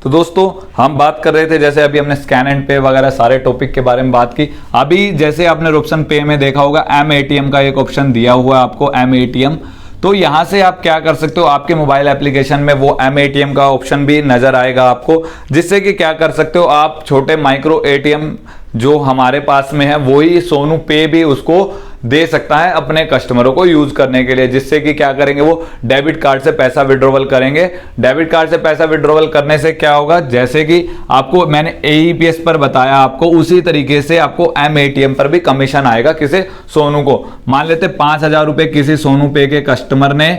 तो दोस्तों हम बात कर रहे थे, जैसे अभी हमने स्कैन एंड पे वगैरह सारे टॉपिक के बारे में बात की। अभी जैसे आपने ऑप्शन पे में देखा होगा एम एटीएम का एक ऑप्शन दिया हुआ है आपको, एम एटीएम। तो यहां से आप क्या कर सकते हो, आपके मोबाइल एप्लीकेशन में वो एम एटीएम का ऑप्शन भी नजर आएगा आपको, जिससे कि क्या कर सकते हो आप छोटे माइक्रो एटीएम जो हमारे पास में है वही सोनू पे भी उसको दे सकता है अपने कस्टमरों को यूज करने के लिए, जिससे कि क्या करेंगे वो डेबिट कार्ड से पैसा विड्रॉवल करेंगे। डेबिट कार्ड से पैसा विड्रॉवल करने से क्या होगा, जैसे कि आपको मैंने एईपीएस पर बताया आपको, उसी तरीके से आपको एम एटीएम पर भी कमीशन आएगा किसी सोनू को। मान लेते 5,000 रुपए किसी सोनू पे के कस्टमर ने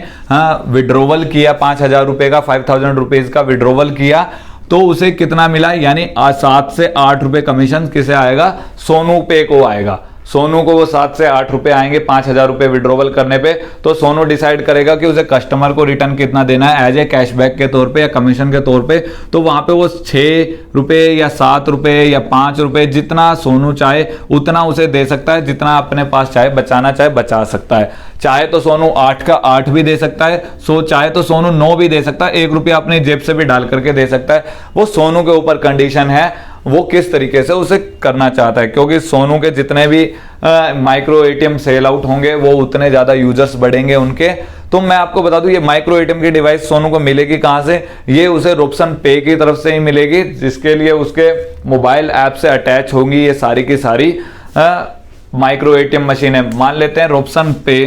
विड्रॉवल किया, 5,000 रुपए का 5,000 रुपीज का विड्रॉवल किया, तो उसे कितना मिला, यानी 7 से 8 रुपए कमीशन किसे आएगा, सोनू पे को आएगा। सोनू को वो 7 से 8 रुपए आएंगे 5,000 रुपए विड्रॉवल करने पे। तो सोनू डिसाइड करेगा कि उसे कस्टमर को रिटर्न कितना देना है एज ए कैशबैक के तौर पे या कमीशन के तौर पे। तो वहां पे वो 6 रुपए या 7 रुपए या 5 रुपए जितना सोनू चाहे उतना उसे दे सकता है, जितना अपने पास चाहे बचाना चाहे बचा सकता है। चाहे तो सोनू 8 का 8 भी दे सकता है, चाहे तो सोनू 9 भी दे सकता है, 1 रुपया अपनी जेब से भी डाल करके दे सकता है। वो सोनू के ऊपर कंडीशन है वो किस तरीके से उसे करना चाहता है, क्योंकि सोनू के जितने भी माइक्रो एटीएम सेल आउट होंगे वो उतने ज्यादा यूजर्स बढ़ेंगे उनके। तो मैं आपको बता दूं ये माइक्रो एटीएम की डिवाइस सोनू को मिलेगी कहां से, ये उसे रोप्सन पे की तरफ से ही मिलेगी, जिसके लिए उसके मोबाइल ऐप से अटैच होंगी ये सारी की सारी माइक्रो एटीएम मशीन है। मान लेते हैं रोप्सन पे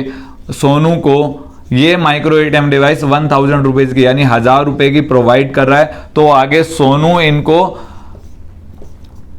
सोनू को ये माइक्रो एटीएम डिवाइस 1,000 रुपीज की यानी 1,000 रुपए की प्रोवाइड कर रहा है, तो आगे सोनू इनको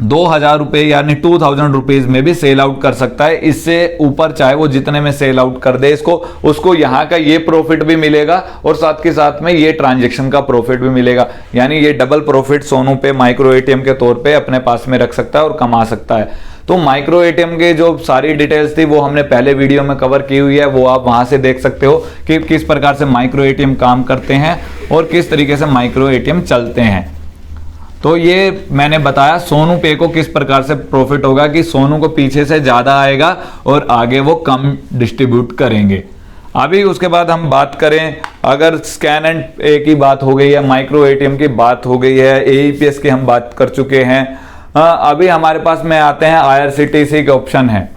2,000 रुपए यानी 2,000 रुपीज में भी सेल आउट कर सकता है। इससे ऊपर चाहे वो जितने में सेल आउट कर दे इसको, उसको यहाँ का ये प्रॉफिट भी मिलेगा और साथ के साथ में ये ट्रांजैक्शन का प्रॉफिट भी मिलेगा, यानी ये डबल प्रॉफिट सोनू पे माइक्रो एटीएम के तौर पे अपने पास में रख सकता है और कमा सकता है। तो माइक्रो एटीएम के जो सारी डिटेल्स थी वो हमने पहले वीडियो में कवर की हुई है, वो आप वहां से देख सकते हो कि किस प्रकार से माइक्रो एटीएम काम करते हैं और किस तरीके से माइक्रो एटीएम चलते हैं। तो ये मैंने बताया सोनू पे को किस प्रकार से प्रॉफिट होगा कि सोनू को पीछे से ज्यादा आएगा और आगे वो कम डिस्ट्रीब्यूट करेंगे। अभी उसके बाद हम बात करें, अगर स्कैन एंड पे की बात हो गई है, माइक्रो एटीएम की बात हो गई है, एईपीएस की हम बात कर चुके हैं। अभी हमारे पास में आते हैं आईआरसीटीसी के ऑप्शन है।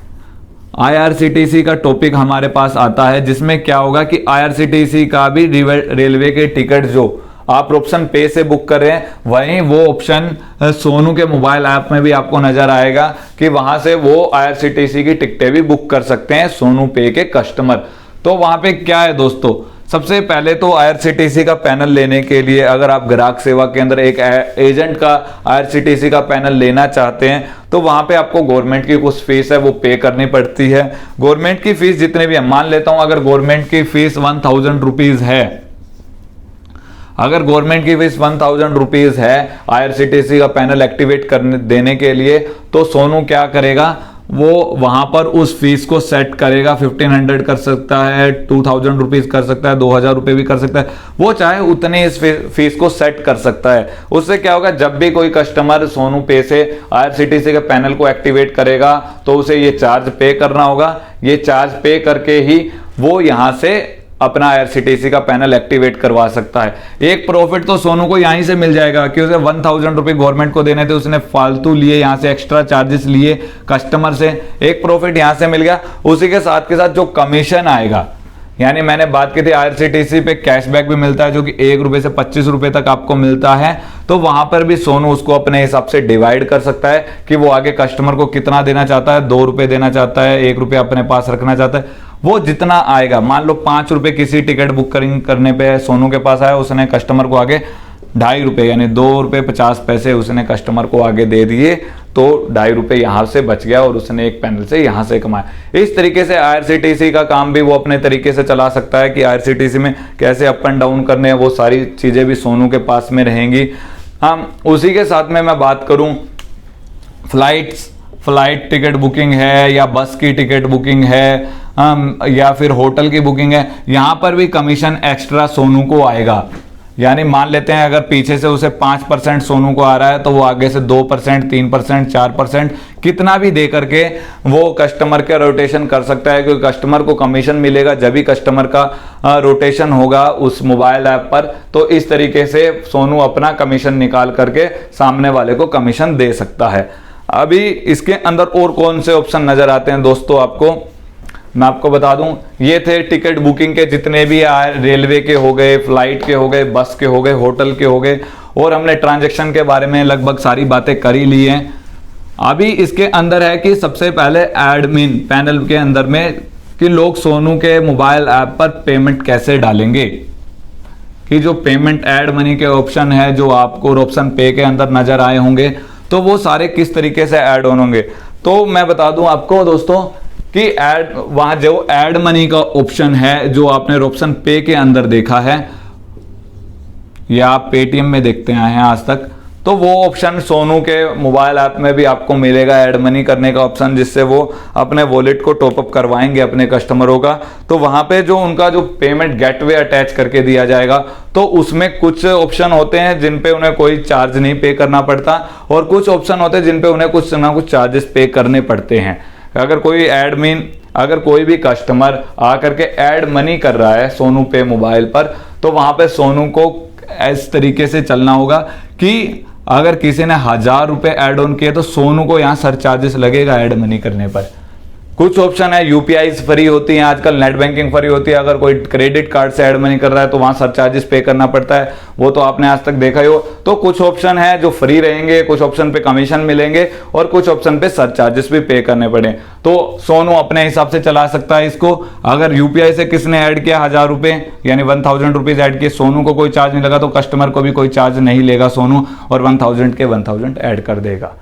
आईआरसीटीसी का टॉपिक हमारे पास आता है, जिसमें क्या होगा कि आईआरसीटीसी का भी रेलवे के टिकट जो आप ऑप्शन पे से बुक कर रहे हैं, वहीं वो ऑप्शन सोनू के मोबाइल ऐप में भी आपको नजर आएगा कि वहां से वो आईआरसीटीसी की टिकटें भी बुक कर सकते हैं सोनू पे के कस्टमर। तो वहां पे क्या है दोस्तों, सबसे पहले तो आईआरसीटीसी का पैनल लेने के लिए अगर आप ग्राहक सेवा केंद्र एक एजेंट का आईआरसीटीसी का पैनल लेना चाहते हैं तो वहां पे आपको गवर्नमेंट की कुछ फीस है वो पे करनी पड़ती है। गवर्नमेंट की फीस जितने भी है, मान लेता हूं अगर गवर्नमेंट की फीस 1,000 रुपीज है, अगर गवर्नमेंट की फीस 1,000 रुपीज है आईआरसीटीसी का पैनल एक्टिवेट करने देने के लिए, तो सोनू क्या करेगा, वो वहां पर उस फीस को सेट करेगा। 1,500 कर सकता है, 2,000 रुपीज कर सकता है, 2,000 रुपए भी कर सकता है, वो चाहे उतने इस फीस को सेट कर सकता है। उससे क्या होगा, जब भी कोई कस्टमर सोनू पे से आईआरसीटीसी के पैनल को एक्टिवेट करेगा तो उसे ये चार्ज पे करना होगा। ये चार्ज पे करके ही वो यहां से अपना आईआरसीटीसी का पैनल एक्टिवेट करवा सकता है। एक प्रॉफिट तो सोनू को यहीं से मिल जाएगा कि उसे 1,000 रुपए गवर्नमेंट को देने थे, उसने फालतू लिए, यहां से एक्स्ट्रा चार्जेस लिए कस्टमर से, एक प्रॉफिट यहां से मिल गया। उसी के साथ जो कमीशन आएगा, यानी मैंने बात की थी आईआरसीटीसी पे कैशबैक भी मिलता है जो कि 1 रुपए से 25 रुपए तक आपको मिलता है, तो वहां पर भी सोनू उसको अपने हिसाब से डिवाइड कर सकता है कि वो आगे कस्टमर को कितना देना चाहता है, 2 रुपए देना चाहता है, 1 रुपया अपने पास रखना चाहता है, वो जितना आएगा। मान लो 5 रुपए किसी टिकट बुकिंग करने पे सोनू के पास आया, उसने कस्टमर को आगे 2.5 रुपए यानी 2 रुपए 50 पैसे उसने कस्टमर को आगे दे दिए, तो 2.5 रुपए यहां से बच गया और उसने एक पैनल से यहां से कमाया। इस तरीके से आईआरसीटीसी का काम भी वो अपने तरीके से चला सकता है कि आईआरसीटीसी में कैसे अप एंड डाउन करने हैं, वो सारी चीजें भी सोनू के पास में रहेंगी। हम उसी के साथ में मैं बात करूं, फ्लाइट टिकट बुकिंग है या बस की टिकट बुकिंग है या फिर होटल की बुकिंग है, यहां पर भी कमीशन एक्स्ट्रा सोनू को आएगा। यानी मान लेते हैं अगर पीछे से उसे 5% सोनू को आ रहा है तो वो आगे से 2%, 3%, 4% कितना भी दे करके वो कस्टमर का रोटेशन कर सकता है, क्योंकि कस्टमर को कमीशन मिलेगा जब भी कस्टमर का रोटेशन होगा उस मोबाइल ऐप पर। तो इस तरीके से सोनू अपना कमीशन निकाल करके सामने वाले को कमीशन दे सकता है। अभी इसके अंदर और कौन से ऑप्शन नजर आते हैं दोस्तों आपको, मैं आपको बता दूं, ये थे टिकट बुकिंग के जितने भी रेलवे के हो गए, फ्लाइट के हो गए, बस के हो गए, होटल के हो गए, और हमने ट्रांजैक्शन के बारे में लगभग सारी बातें कर ही ली हैं। अभी इसके अंदर है कि सबसे पहले एडमिन पैनल के अंदर में कि लोग सोनू के मोबाइल ऐप पर पेमेंट कैसे डालेंगे, कि जो पेमेंट ऐड मनी के ऑप्शन है जो आपको ऑप्शन पे के अंदर नजर आए होंगे, तो वो सारे किस तरीके से ऐड ऑन होंगे। तो मैं बता दूं आपको दोस्तों कि वहां जो ऐड मनी का ऑप्शन है जो आपने ऑप्शन पे के अंदर देखा है या आप पेटीएम में देखते आए हैं आज तक, तो वो ऑप्शन सोनू के मोबाइल ऐप में भी आपको मिलेगा ऐड मनी करने का ऑप्शन, जिससे वो अपने वॉलेट को टॉपअप करवाएंगे अपने कस्टमरों का। तो वहां पे जो उनका जो पेमेंट गेटवे अटैच करके दिया जाएगा, तो उसमें कुछ ऑप्शन होते हैं जिन पे उन्हें कोई चार्ज नहीं पे करना पड़ता, और कुछ ऑप्शन होते हैं जिन पे उन्हें कुछ ना कुछ चार्जेस पे करने पड़ते हैं। अगर कोई भी कस्टमर आकर के ऐड मनी कर रहा है सोनू पे मोबाइल पर, तो वहां पे सोनू को इस तरीके से चलना होगा कि अगर किसी ने 1000 रुपए ऐड ऑन किए तो सोनू को यहां सरचार्जेस लगेगा ऐड मनी करने पर। कुछ ऑप्शन है यूपीआई फ्री होती है आजकल, नेट बैंकिंग फ्री होती है। अगर कोई क्रेडिट कार्ड से ऐड मनी कर रहा है तो वहां सरचार्जेस पे करना पड़ता है, वो तो आपने आज तक देखा ही हो। तो कुछ ऑप्शन है जो फ्री रहेंगे, कुछ ऑप्शन पे कमीशन मिलेंगे और कुछ ऑप्शन पे सरचार्जेस भी पे करने पड़े। तो सोनू अपने हिसाब से चला सकता है इसको। अगर यूपीआई से किसने ऐड किया 1000 रुपए यानी 1000 रुपीज ऐड किए, सोनू को कोई चार्ज नहीं लगा, तो कस्टमर को भी कोई चार्ज नहीं लेगा सोनू, और 1000 के 1000 ऐड कर देगा।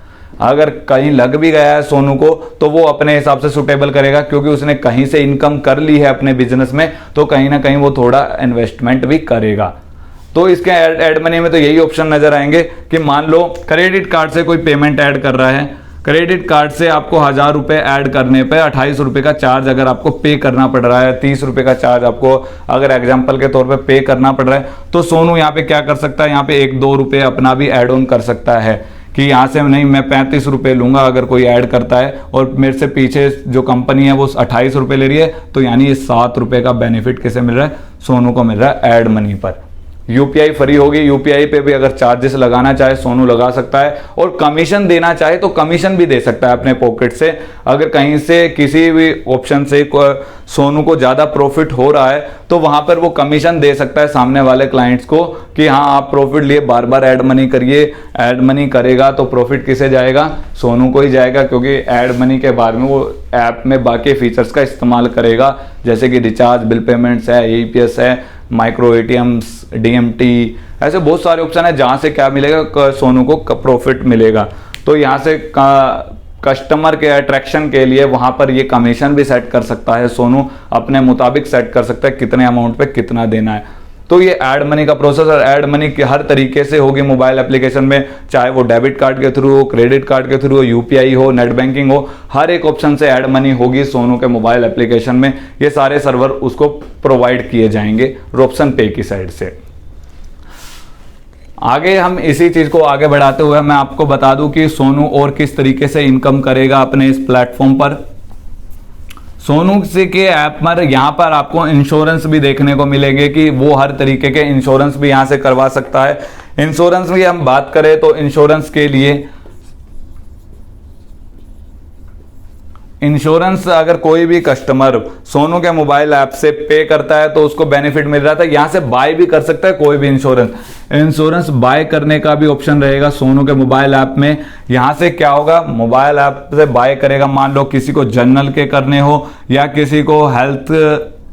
अगर कहीं लग भी गया है सोनू को तो वो अपने हिसाब से सुटेबल करेगा, क्योंकि उसने कहीं से इनकम कर ली है अपने बिजनेस में, तो कहीं ना कहीं वो थोड़ा इन्वेस्टमेंट भी करेगा। तो इसके ऐड मनी में तो यही ऑप्शन नजर आएंगे कि मान लो क्रेडिट कार्ड से कोई पेमेंट ऐड कर रहा है, क्रेडिट कार्ड से आपको 1000 रुपए ऐड करने पे 28 रुपए का चार्ज अगर आपको पे करना पड़ रहा है, 30 रुपए का चार्ज आपको अगर एग्जांपल के तौर पे करना पड़ रहा है, तो सोनू यहाँ पे क्या कर सकता है, यहाँ पे 1-2 रुपए अपना भी ऐड ऑन कर सकता है कि यहाँ से नहीं मैं 35 रुपए लूंगा अगर कोई ऐड करता है, और मेरे से पीछे जो कंपनी है वो 28 रुपए ले रही है, तो यानी ये 7 रुपए का बेनिफिट किसे मिल रहा है, सोनू को मिल रहा है ऐड मनी पर। यूपीआई फ्री होगी, यूपीआई पे भी अगर चार्जेस लगाना चाहे सोनू लगा सकता है, और कमीशन देना चाहे तो कमीशन भी दे सकता है अपने पॉकेट से। अगर कहीं से किसी भी ऑप्शन से सोनू को ज्यादा प्रॉफिट हो रहा है तो वहां पर वो कमीशन दे सकता है सामने वाले क्लाइंट्स को कि हाँ आप प्रॉफिट लिए बार बार ऐड मनी करिए। ऐड मनी करेगा तो प्रॉफिट किसे जाएगा, सोनू को ही जाएगा, क्योंकि ऐड मनी के बाद में वो ऐप में बाकी फीचर्स का इस्तेमाल करेगा, जैसे कि रिचार्ज, बिल पेमेंट्स है, ईपीएस है, माइक्रो एटीएम्स, डीएमटी, ऐसे बहुत सारे ऑप्शन है जहां से क्या मिलेगा, सोनू को प्रॉफिट मिलेगा। तो यहाँ से कस्टमर के अट्रैक्शन के लिए वहां पर ये कमीशन भी सेट कर सकता है सोनू, अपने मुताबिक सेट कर सकता है कितने अमाउंट पे कितना देना है। तो ये ऐड मनी का प्रोसेस, और ऐड मनी की हर तरीके से होगी मोबाइल एप्लीकेशन में, चाहे वो डेबिट कार्ड के थ्रू हो, क्रेडिट कार्ड के थ्रू हो, यूपीआई हो, नेट बैंकिंग हो, हर एक ऑप्शन से ऐड मनी होगी सोनू के मोबाइल एप्लीकेशन में। ये सारे सर्वर उसको प्रोवाइड किए जाएंगे ऑप्शन पे की साइड से। आगे हम इसी चीज को आगे बढ़ाते हुए मैं आपको बता दूं कि सोनू और किस तरीके से इनकम करेगा अपने इस प्लेटफॉर्म पर। सोनू से के ऐप पर यहाँ पर आपको इंश्योरेंस भी देखने को मिलेंगे कि वो हर तरीके के इंश्योरेंस भी यहाँ से करवा सकता है। इंश्योरेंस की हम बात करें तो इंश्योरेंस के लिए इंश्योरेंस अगर कोई भी कस्टमर सोनू के मोबाइल ऐप से पे करता है तो उसको बेनिफिट मिल रहा था, यहां से बाय भी कर सकता है कोई भी इंश्योरेंस बाय करने का भी ऑप्शन रहेगा सोनू के मोबाइल ऐप में। यहां से क्या होगा, मोबाइल ऐप से बाय करेगा, मान लो किसी को जनरल के करने हो या किसी को हेल्थ,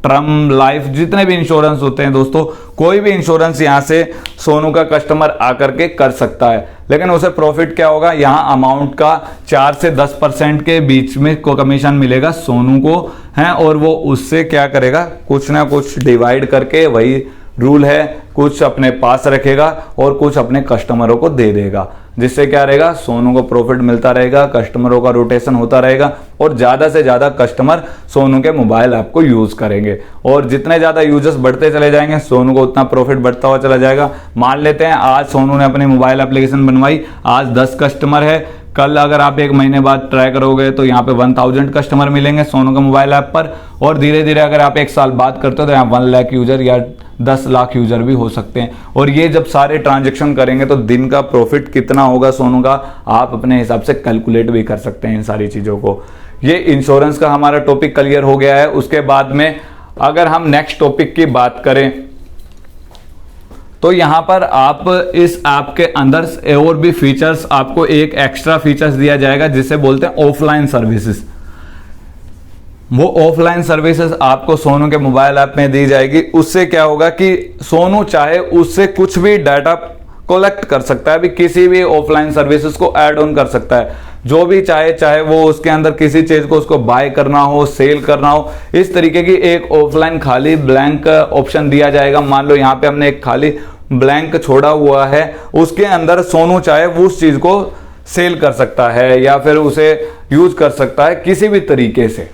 टर्म, लाइफ, जितने भी इंश्योरेंस होते हैं दोस्तों, कोई भी इंश्योरेंस यहां से सोनू का कस्टमर आकर के कर सकता है। लेकिन उसे प्रॉफिट क्या होगा, यहां अमाउंट का 4 से 10% के बीच में को कमीशन मिलेगा सोनू को है, और वो उससे क्या करेगा, कुछ ना कुछ डिवाइड करके, वही रूल है, कुछ अपने पास रखेगा और कुछ अपने कस्टमरों को दे देगा, जिससे क्या रहेगा, सोनू को प्रॉफिट मिलता रहेगा, कस्टमरों का रोटेशन होता रहेगा। और ज्यादा से ज्यादा कस्टमर सोनू के मोबाइल ऐप को यूज करेंगे, और जितने ज्यादा यूजर्स बढ़ते चले जाएंगे सोनू को उतना प्रॉफिट बढ़ता हुआ चला जाएगा। मान लेते हैं आज सोनू ने अपनी मोबाइल एप्लीकेशन बनवाई, आज 10 कस्टमर है, कल अगर आप 1 महीने बाद ट्राई करोगे तो यहाँ पे 1000 कस्टमर मिलेंगे सोनू के मोबाइल ऐप पर, और धीरे धीरे अगर आप 1 साल बाद करते हो तो यहाँ 1 लाख यूजर या 10 लाख यूजर भी हो सकते हैं। और ये जब सारे ट्रांजेक्शन करेंगे तो दिन का प्रॉफिट कितना होगा सोनू का, आप अपने हिसाब से कैलकुलेट भी कर सकते हैं इन सारी चीजों को। ये इंश्योरेंस का हमारा टॉपिक क्लियर हो गया है। उसके बाद में अगर हम नेक्स्ट टॉपिक की बात करें तो यहां पर आप इस ऐप के अंदर और भी फीचर्स, आपको एक एक्स्ट्रा फीचर्स दिया जाएगा जिसे बोलते हैं ऑफलाइन सर्विसेज। वो ऑफलाइन सर्विसेज आपको सोनू के मोबाइल ऐप में दी जाएगी। उससे क्या होगा कि सोनू चाहे उससे कुछ भी डाटा कलेक्ट कर सकता है, भी किसी भी ऑफलाइन सर्विसेज को ऐड ऑन कर सकता है, जो भी चाहे वो उसके अंदर किसी चीज को उसको बाय करना हो, सेल करना हो, इस तरीके की एक ऑफलाइन खाली ब्लैंक ऑप्शन दिया जाएगा। मान लो यहाँ पे हमने एक खाली ब्लैंक छोड़ा हुआ है, उसके अंदर सोनू चाहे वो उस चीज को सेल कर सकता है या फिर उसे यूज कर सकता है किसी भी तरीके से।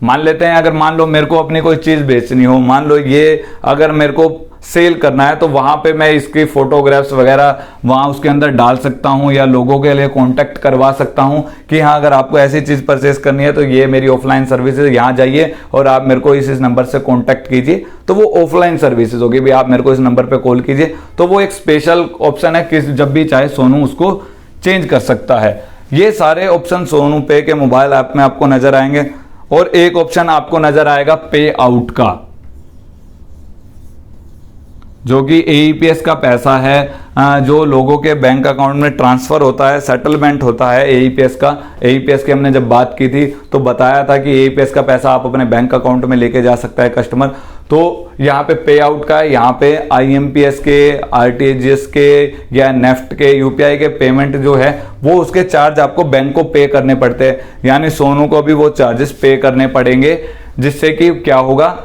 मान लेते हैं अगर मान लो मेरे को अपनी कोई चीज बेचनी हो, मान लो ये अगर मेरे को सेल करना है तो वहां पे मैं इसकी फोटोग्राफ्स वगैरह वहां उसके अंदर डाल सकता हूं या लोगों के लिए कांटेक्ट करवा सकता हूं कि हाँ अगर आपको ऐसी चीज परचेस करनी है तो ये मेरी ऑफलाइन सर्विसेज, यहाँ जाइए और आप मेरे को इस नंबर से कांटेक्ट कीजिए। तो वो ऑफलाइन सर्विसेज होगी, भी आप मेरे को इस नंबर पे कॉल कीजिए। तो वो एक स्पेशल ऑप्शन है कि जब भी चाहे सोनू उसको चेंज कर सकता है। ये सारे ऑप्शन सोनू पे के मोबाइल ऐप में आपको नजर आएंगे। और एक ऑप्शन आपको नजर आएगा पे आउट का, जो कि एईपीएस का पैसा है जो लोगों के बैंक अकाउंट में ट्रांसफर होता है, सेटलमेंट होता है एईपीएस का। एईपीएस की हमने जब बात की थी तो बताया था कि एईपीएस का पैसा आप अपने बैंक अकाउंट में लेके जा सकता है कस्टमर। तो यहाँ पे पे आउट का है, यहाँ पे आईएमपीएस के, आरटीजीएस के या नेफ्ट के, यूपीआई के पेमेंट जो है वो उसके चार्ज आपको बैंक को पे करने पड़ते हैं, यानी सोनू को भी वो चार्जेस पे करने पड़ेंगे, जिससे कि क्या होगा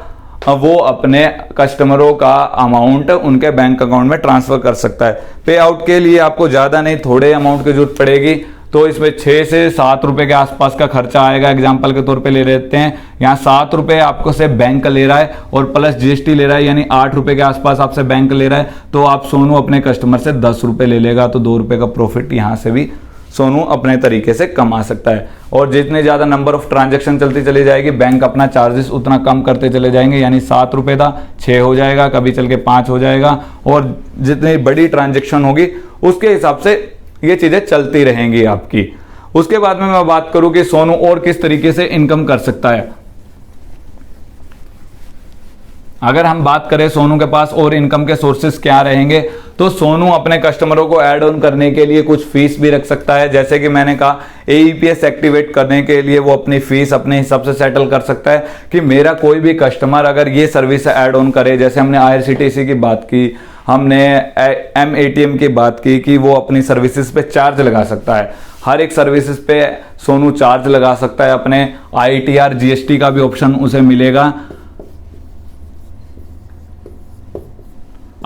वो अपने कस्टमरों का अमाउंट उनके बैंक अकाउंट में ट्रांसफर कर सकता है। पे आउट के लिए आपको ज्यादा नहीं थोड़े अमाउंट की जरूरत पड़ेगी, तो इसमें 6 से 7 रुपए के आसपास का खर्चा आएगा। एग्जांपल के तौर पे ले लेते हैं, यहाँ 7 रुपए आपको से बैंक ले रहा है और प्लस जीएसटी ले रहा है, यानी 8 रुपए के आसपास आपसे बैंक ले रहा है। तो आप सोनू अपने कस्टमर से 10 रुपए ले लेगा, तो 2 रुपए का प्रॉफिट यहाँ से भी सोनू अपने तरीके से कमा सकता है। और जितने ज्यादा नंबर ऑफ ट्रांजैक्शन चलती चली जाएगी बैंक अपना चार्जेस उतना कम करते चले जाएंगे, यानी 7 रुपए था 6 हो जाएगा, कभी चल के 5 हो जाएगा। और जितनी बड़ी ट्रांजैक्शन होगी उसके हिसाब से ये चीजें चलती रहेंगी आपकी। उसके बाद में मैं बात करूं कि सोनू और किस तरीके से इनकम कर सकता है। अगर हम बात करें सोनू के पास और इनकम के सोर्सेस क्या रहेंगे, तो सोनू अपने कस्टमरों को ऐड ऑन करने के लिए कुछ फीस भी रख सकता है। जैसे कि मैंने कहा एईपीएस एक्टिवेट करने के लिए वो अपनी फीस अपने हिसाब से सेटल कर सकता है कि मेरा कोई भी कस्टमर अगर ये सर्विस ऐड ऑन करे, जैसे हमने आईआरसीटीसी की बात की, हमने एमएटीएम की बात की कि वो अपनी सर्विसेज पे चार्ज लगा सकता है। हर एक सर्विसेज पे सोनू चार्ज लगा सकता है अपने। आईटीआर जीएसटी का भी ऑप्शन उसे मिलेगा,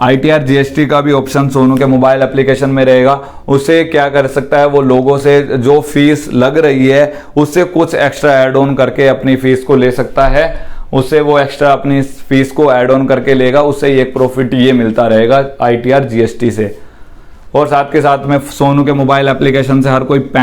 आईटीआर जीएसटी का भी ऑप्शन सोनू के मोबाइल एप्लीकेशन में रहेगा। उसे क्या कर सकता है, वो लोगों से जो फीस लग रही है उससे कुछ एक्स्ट्रा ऐड ऑन करके अपनी फीस को ले सकता है, उससे वो एक्स्ट्रा अपनी फीस को ऐड ऑन करके लेगा, उससे एक प्रॉफिट ये मिलता रहेगा आईटीआर जीएसटी से। और साथ के साथ में सोनू के मोबाइल एप्लीकेशन से हर कोई